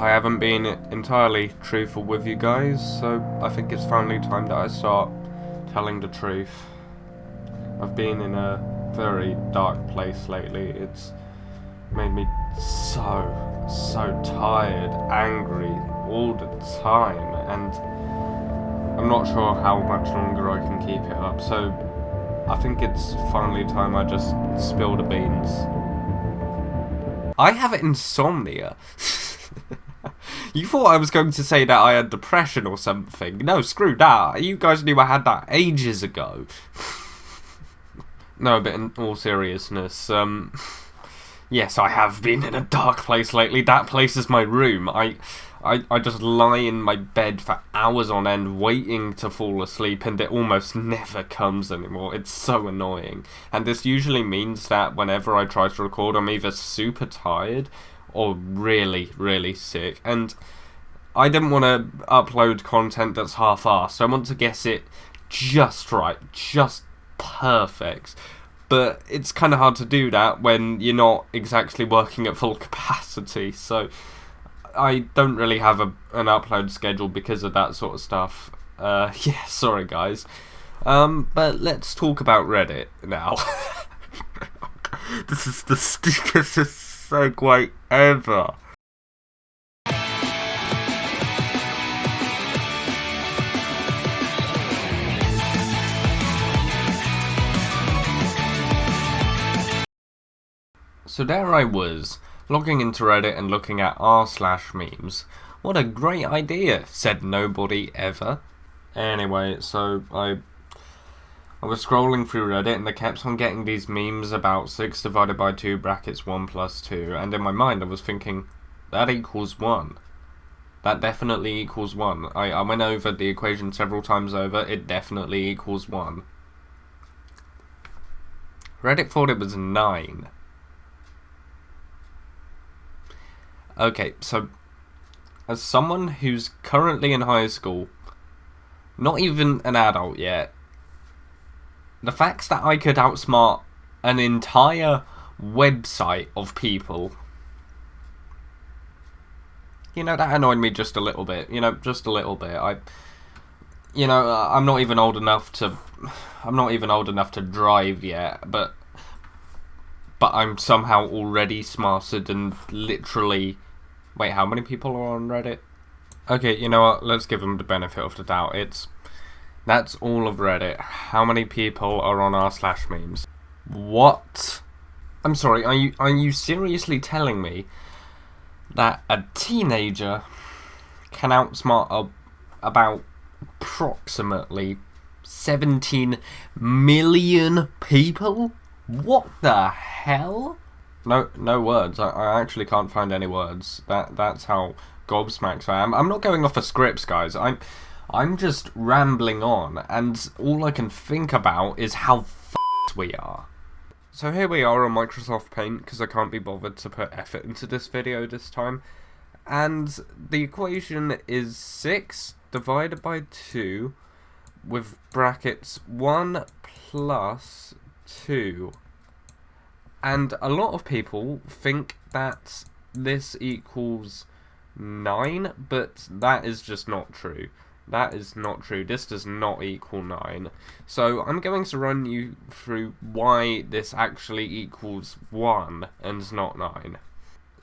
I haven't been entirely truthful with you guys, so I think it's finally time that I start telling the truth. I've been in a very dark place lately. It's made me so tired, angry all the time, and I'm not sure how much longer I can keep it up, so I think it's finally time I just spill the beans. I have insomnia. You thought I was going to say that I had depression or something. No, screw that. You guys knew I had that ages ago. No, but in all seriousness, yes, I have been in a dark place lately. That place is my room. I just lie in my bed for hours on end waiting to fall asleep, and it almost never comes anymore. It's so annoying. And this usually means that whenever I try to record, I'm either super tired or really sick. And I didn't want to upload content that's half-assed, so I want to guess it just right, just perfect. But it's kind of hard to do that when you're not exactly working at full capacity, so I don't really have an upload schedule because of that sort of stuff. Yeah, sorry guys. But let's talk about Reddit now. This is the stupidest segue ever. So there I was, logging into Reddit and looking at r/memes. What a great idea, said nobody ever. Anyway, so I was scrolling through Reddit and I kept on getting these memes about 6 divided by 2 brackets 1 plus 2, and in my mind I was thinking, that equals 1. That definitely equals 1. I went over the equation several times over, it definitely equals 1. Reddit thought it was 9. Okay, so as someone who's currently in high school, not even an adult yet, the facts that I could outsmart an entire website of people, you know, that annoyed me just a little bit, just a little bit. I'm not even old enough to drive yet, but I'm somehow already smarter than literally... Wait, how many people are on Reddit? Okay, you know what, let's give them the benefit of the doubt. That's all of Reddit. How many people are on r/memes? What? I'm sorry, are you seriously telling me that a teenager can outsmart about approximately 17 million people? What the hell? No words. I actually can't find any words. That's how gobsmacked I am. I'm not going off of scripts, guys. I'm just rambling on, and all I can think about is how f***ed we are. So here we are on Microsoft Paint, because I can't be bothered to put effort into this video this time. And the equation is 6 divided by 2 with brackets 1 plus 2. And a lot of people think that this equals 9, but that is just not true. That is not true. This does not equal 9. So I'm going to run you through why this actually equals 1 and not 9.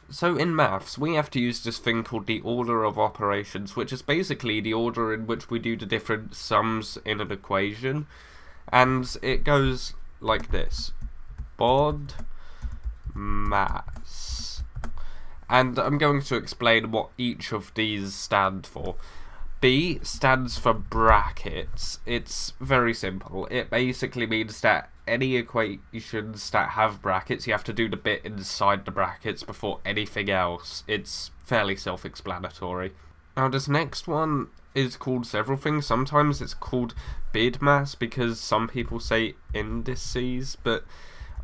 So in maths, we have to use this thing called the order of operations, which is basically the order in which we do the different sums in an equation. And it goes like this. BODMAS. And I'm going to explain what each of these stand for. B stands for brackets. It's very simple. It basically means that any equations that have brackets, you have to do the bit inside the brackets before anything else. It's fairly self-explanatory. Now this next one is called several things. Sometimes it's called BODMAS because some people say indices, but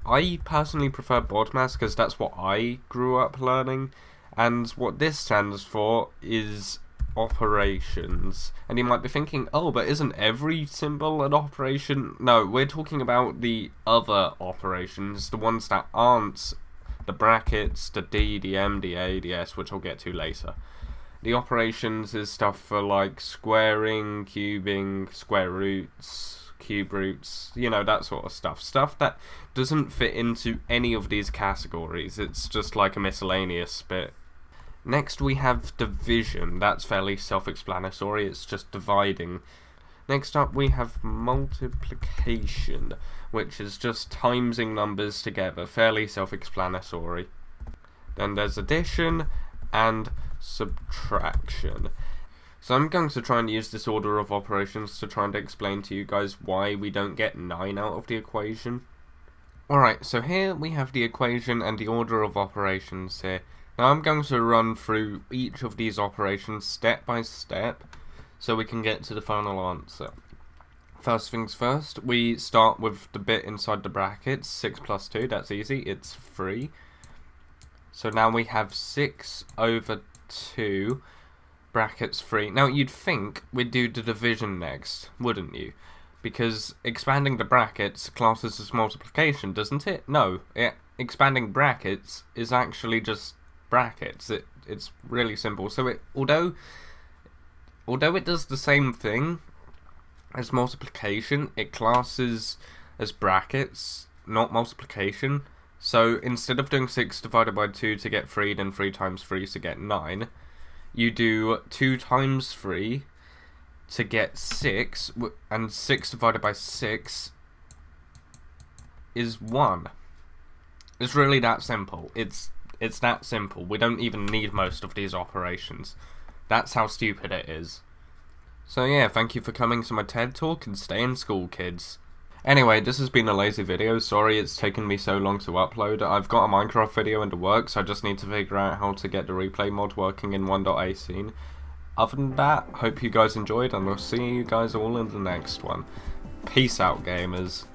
I personally prefer BODMAS because that's what I grew up learning. And what this stands for is operations. And you might be thinking, oh, but isn't every symbol an operation? No, we're talking about the other operations, the ones that aren't the brackets, the D, the M, the A, the S, which I'll get to later. The operations is stuff for like squaring, cubing, square roots, cube roots, you know, that sort of stuff. Stuff that doesn't fit into any of these categories. It's just like a miscellaneous bit. Next we have division. That's fairly self-explanatory. It's just dividing. Next up we have multiplication, which is just timesing numbers together. Fairly self-explanatory. Then there's addition and subtraction. So I'm going to try and use this order of operations to try and explain to you guys why we don't get 9 out of the equation. Alright, so here we have the equation and the order of operations here. Now I'm going to run through each of these operations step by step so we can get to the final answer. First things first, we start with the bit inside the brackets, 6 plus 2, that's easy, it's 3. So now we have 6 over 2, brackets 3. Now you'd think we'd do the division next, wouldn't you? Because expanding the brackets classes as multiplication, doesn't it? No, expanding brackets is actually just brackets. It's really simple. So although it does the same thing as multiplication, it classes as brackets, not multiplication. So instead of doing 6 divided by 2 to get 3, then 3 times 3 to get 9, you do 2 times 3 to get 6, and 6 divided by 6 is 1. It's really that simple. It's that simple. We don't even need most of these operations. That's how stupid it is. So yeah, thank you for coming to my TED Talk, and stay in school, kids. Anyway, this has been a lazy video. Sorry it's taken me so long to upload. I've got a Minecraft video in the works. I just need to figure out how to get the replay mod working in 1.a scene. Other than that, hope you guys enjoyed, and I'll see you guys all in the next one. Peace out, gamers.